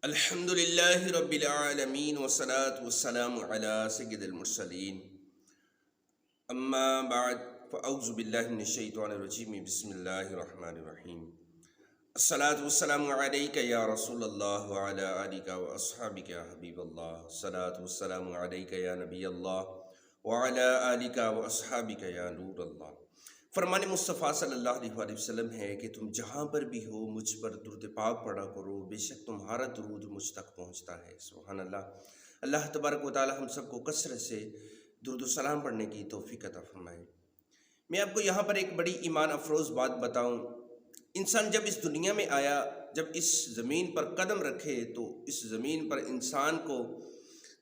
الحمد للہ رب العالمین والصلاة والسلام علی سید المرسلین اما بعد فاعوذ باللہ من الشیطان الرجیم بسم اللہ الرحمن الرحیم الصلاة والسلام علیک یا رسول اللہ وعلی آلک واصحابک یا حبیب اللہ الصلاة والسلام علیک یا نبی اللہ وعلی آلک واصحابک یا نور اللہ۔ فرمان مصطفیٰ صلی اللہ علیہ وآلہ وسلم ہے کہ تم جہاں پر بھی ہو مجھ پر درود پاک پڑھا کرو، بے شک تمہارا درود مجھ تک پہنچتا ہے۔ سبحان اللہ۔ اللہ تبارک و تعالی ہم سب کو کثرت سے درود و سلام پڑھنے کی توفیق عطا فرمائے۔ میں آپ کو یہاں پر ایک بڑی ایمان افروز بات بتاؤں۔ انسان جب اس دنیا میں آیا، جب اس زمین پر قدم رکھے، تو اس زمین پر انسان کو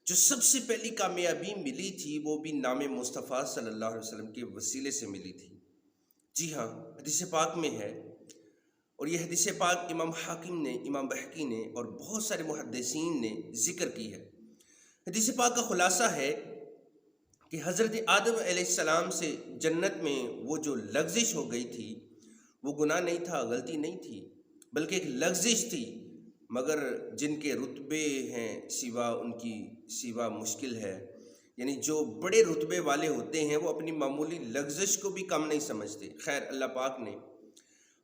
جو سب سے پہلی کامیابی ملی تھی وہ بھی نام مصطفیٰ صلی اللہ علیہ وسلم کے وسیلے سے ملی تھی۔ جی ہاں، حدیث پاک میں ہے، اور یہ حدیث پاک امام حاکم نے، امام بحقی نے اور بہت سارے محدثین نے ذکر کی ہے۔ حدیث پاک کا خلاصہ ہے کہ حضرت آدم علیہ السلام سے جنت میں وہ جو لغزش ہو گئی تھی، وہ گناہ نہیں تھا، غلطی نہیں تھی، بلکہ ایک لغزش تھی، مگر جن کے رتبے ہیں سوا ان کی سوا مشکل ہے، یعنی جو بڑے رتبے والے ہوتے ہیں وہ اپنی معمولی لغزش کو بھی کم نہیں سمجھتے۔ خیر، اللہ پاک نے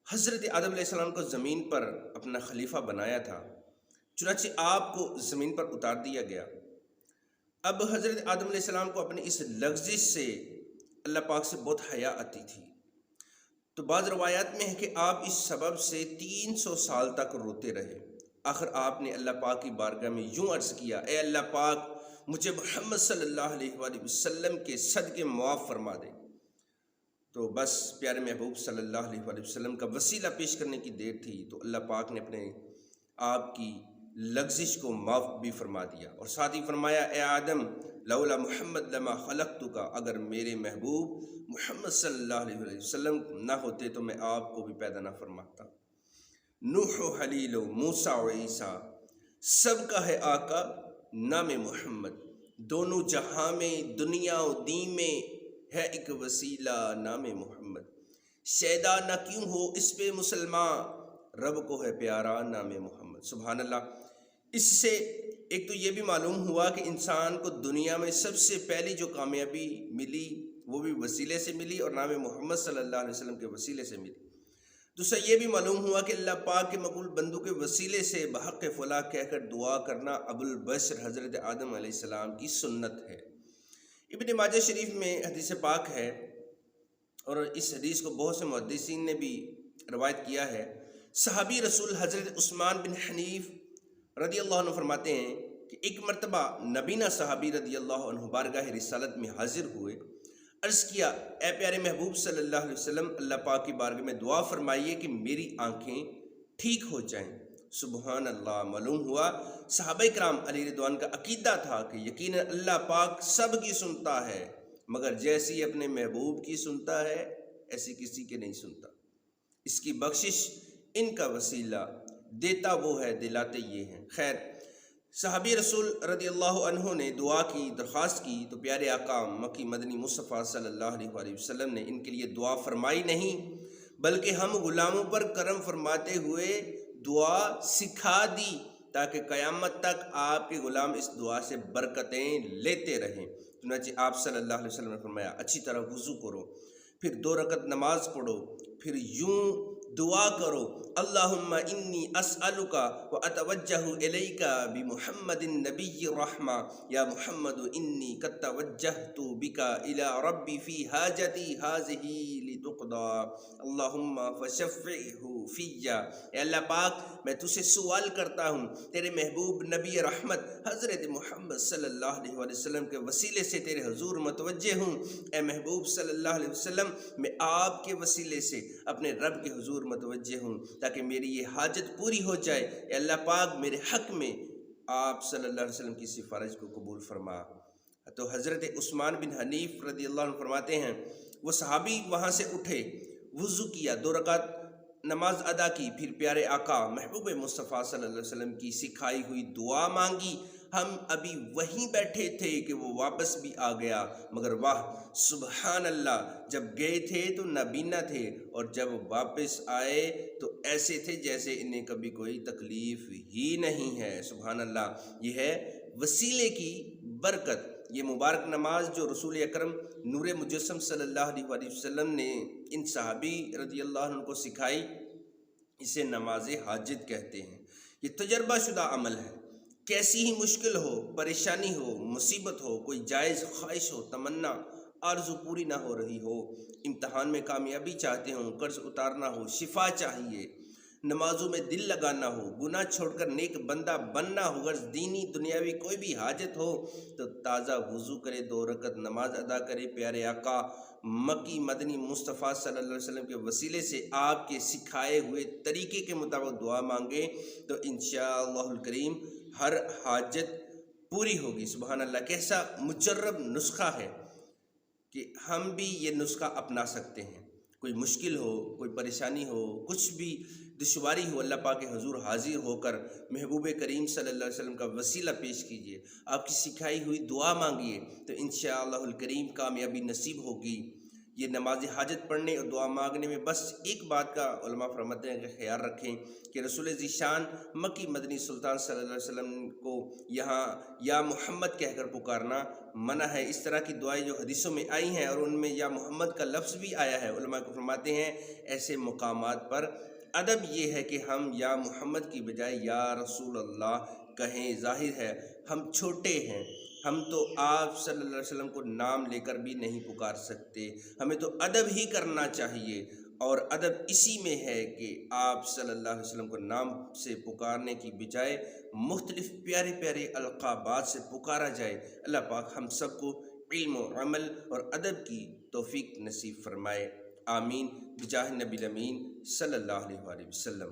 حضرت آدم علیہ السلام کو زمین پر اپنا خلیفہ بنایا تھا، چنانچہ آپ کو زمین پر اتار دیا گیا۔ اب حضرت آدم علیہ السلام کو اپنی اس لغزش سے اللہ پاک سے بہت حیا آتی تھی، تو بعض روایات میں ہے کہ آپ اس سبب سے 300 سال تک روتے رہے۔ آخر آپ نے اللہ پاک کی بارگاہ میں یوں عرض کیا، اے اللہ پاک، مجھے محمد صلی اللہ علیہ وآلہ وسلم کے صدقے معاف فرما دے۔ تو بس پیارے محبوب صلی اللہ علیہ وآلہ وسلم کا وسیلہ پیش کرنے کی دیر تھی، تو اللہ پاک نے اپنے آپ کی لغزش کو معاف بھی فرما دیا، اور ساتھ ہی فرمایا، اے آدم، لولا محمد لما خلقتک، اگر میرے محبوب محمد صلی اللہ علیہ وآلہ وسلم نہ ہوتے تو میں آپ کو بھی پیدا نہ فرماتا۔ نوح و خلیل و موسیٰ و عیسیٰ، سب کا ہے آقا نام محمد، دونوں جہاں میں دنیا و دین میں ہے ایک وسیلہ نام محمد، شیدا نہ کیوں ہو اس پہ مسلمان، رب کو ہے پیارا نام محمد۔ سبحان اللہ۔ اس سے ایک تو یہ بھی معلوم ہوا کہ انسان کو دنیا میں سب سے پہلی جو کامیابی ملی وہ بھی وسیلے سے ملی، اور نام محمد صلی اللہ علیہ وسلم کے وسیلے سے ملی۔ دوسرا یہ بھی معلوم ہوا کہ اللہ پاک کے مقبول بندوں کے وسیلے سے بحق فلاح کہہ کر دعا کرنا ابو البشر حضرت آدم علیہ السلام کی سنت ہے۔ ابن ماجہ شریف میں حدیث پاک ہے، اور اس حدیث کو بہت سے محدثین نے بھی روایت کیا ہے۔ صحابی رسول حضرت عثمان بن حنیف رضی اللہ عنہ فرماتے ہیں کہ ایک مرتبہ نبینا صحابی رضی اللہ عنہ بارگاہ رسالت میں حاضر ہوئے، عرض کیا، اے پیارے محبوب صلی اللہ علیہ وسلم، اللہ پاک کی بارگاہ میں دعا فرمائیے کہ میری آنکھیں ٹھیک ہو جائیں۔ سبحان اللہ۔ معلوم ہوا صحابہ کرام علی رضوان کا عقیدہ تھا کہ یقیناً اللہ پاک سب کی سنتا ہے، مگر جیسی اپنے محبوب کی سنتا ہے ایسی کسی کے نہیں سنتا۔ اس کی بخشش ان کا وسیلہ، دیتا وہ ہے، دلاتے یہ ہیں۔ خیر، صحابی رسول رضی اللہ عنہ نے دعا کی، درخواست کی، تو پیارے آقا مکی مدنی مصطفیٰ صلی اللہ علیہ وآلہ وسلم نے ان کے لیے دعا فرمائی نہیں، بلکہ ہم غلاموں پر کرم فرماتے ہوئے دعا سکھا دی، تاکہ قیامت تک آپ کے غلام اس دعا سے برکتیں لیتے رہیں۔ چنانچہ آپ صلی اللہ علیہ وسلم نے فرمایا، اچھی طرح وضو کرو، پھر 2 رکعت نماز پڑھو، پھر یوں دعا کرو، اللہم انی اسألک و اتوجہ الیک بمحمد النبی الرحمہ، یا محمد انی قد توجہت بک الی ربی فی حاجتی ہذہ لتقضی اللہم فشفعہ فی۔ اے اللہ پاک، میں تجھ سے سوال کرتا ہوں، تیرے محبوب نبی رحمت حضرت محمد صلی اللہ علیہ وآلہ وسلم کے وسیلے سے تیرے حضور متوجہ ہوں۔ اے محبوب صلی اللہ علیہ وسلم، میں آپ کے وسیلے سے اپنے رب کے حضور متوجہ ہوں، تاکہ میری یہ حاجت پوری ہو جائے۔ اے اللہ پاک، میرے حق میں آپ صلی اللہ علیہ وسلم کی سفارش کو قبول فرما۔ تو حضرت عثمان بن حنیف رضی اللہ عنہ فرماتے ہیں، وہ صحابی وہاں سے اٹھے، وضو کیا، 2 رکعت نماز ادا کی، پھر پیارے آقا محبوب مصطفیٰ صلی اللہ علیہ وسلم کی سکھائی ہوئی دعا مانگی۔ ہم ابھی وہیں بیٹھے تھے کہ وہ واپس بھی آ گیا، مگر واہ سبحان اللہ، جب گئے تھے تو نابینا تھے اور جب واپس آئے تو ایسے تھے جیسے انہیں کبھی کوئی تکلیف ہی نہیں ہے۔ سبحان اللہ، یہ ہے وسیلے کی برکت۔ یہ مبارک نماز جو رسول اکرم نور مجسم صلی اللہ علیہ وآلہ وسلم نے ان صحابی رضی اللہ عنہ کو سکھائی، اسے نماز حاجت کہتے ہیں۔ یہ تجربہ شدہ عمل ہے۔ کیسی ہی مشکل ہو، پریشانی ہو، مصیبت ہو، کوئی جائز خواہش ہو، تمنا آرزو پوری نہ ہو رہی ہو، امتحان میں کامیابی چاہتے ہوں، قرض اتارنا ہو، شفا چاہیے، نمازوں میں دل لگانا ہو، گناہ چھوڑ کر نیک بندہ بننا ہو، غرض دینی دنیاوی کوئی بھی حاجت ہو تو تازہ وضو کرے، 2 رکعت نماز ادا کرے، پیارے آقا مکی مدنی مصطفیٰ صلی اللہ علیہ وسلم کے وسیلے سے آپ کے سکھائے ہوئے طریقے کے مطابق دعا مانگے تو انشاءاللہ الکریم ہر حاجت پوری ہوگی۔ سبحان اللہ، کیسا مجرب نسخہ ہے کہ ہم بھی یہ نسخہ اپنا سکتے ہیں۔ کوئی مشکل ہو، کوئی پریشانی ہو، کچھ بھی دشواری ہو، اللہ پاک کے حضور حاضر ہو کر محبوب کریم صلی اللہ علیہ وسلم کا وسیلہ پیش کیجئے، آپ کی سکھائی ہوئی دعا مانگیے تو انشاءاللہ الکریم کامیابی نصیب ہوگی۔ یہ نماز حاجت پڑھنے اور دعا مانگنے میں بس ایک بات کا علماء فرماتے ہیں کہ خیال رکھیں کہ رسول ذیشان مکی مدنی سلطان صلی اللہ علیہ وسلم کو یہاں یا محمد کہہ کر پکارنا منع ہے۔ اس طرح کی دعائیں جو حدیثوں میں آئی ہیں اور ان میں یا محمد کا لفظ بھی آیا ہے، علماء کو فرماتے ہیں ایسے مقامات پر ادب یہ ہے کہ ہم یا محمد کی بجائے یا رسول اللہ کہیں۔ ظاہر ہے ہم چھوٹے ہیں، ہم تو آپ صلی اللہ علیہ وسلم کو نام لے کر بھی نہیں پکار سکتے، ہمیں تو ادب ہی کرنا چاہیے، اور ادب اسی میں ہے کہ آپ صلی اللہ علیہ وسلم کو نام سے پکارنے کی بجائے مختلف پیارے پیارے القابات سے پکارا جائے۔ اللہ پاک ہم سب کو علم و عمل اور ادب کی توفیق نصیب فرمائے، آمین بجاہ نبی الامین صلی اللہ علیہ وآلہ وسلم۔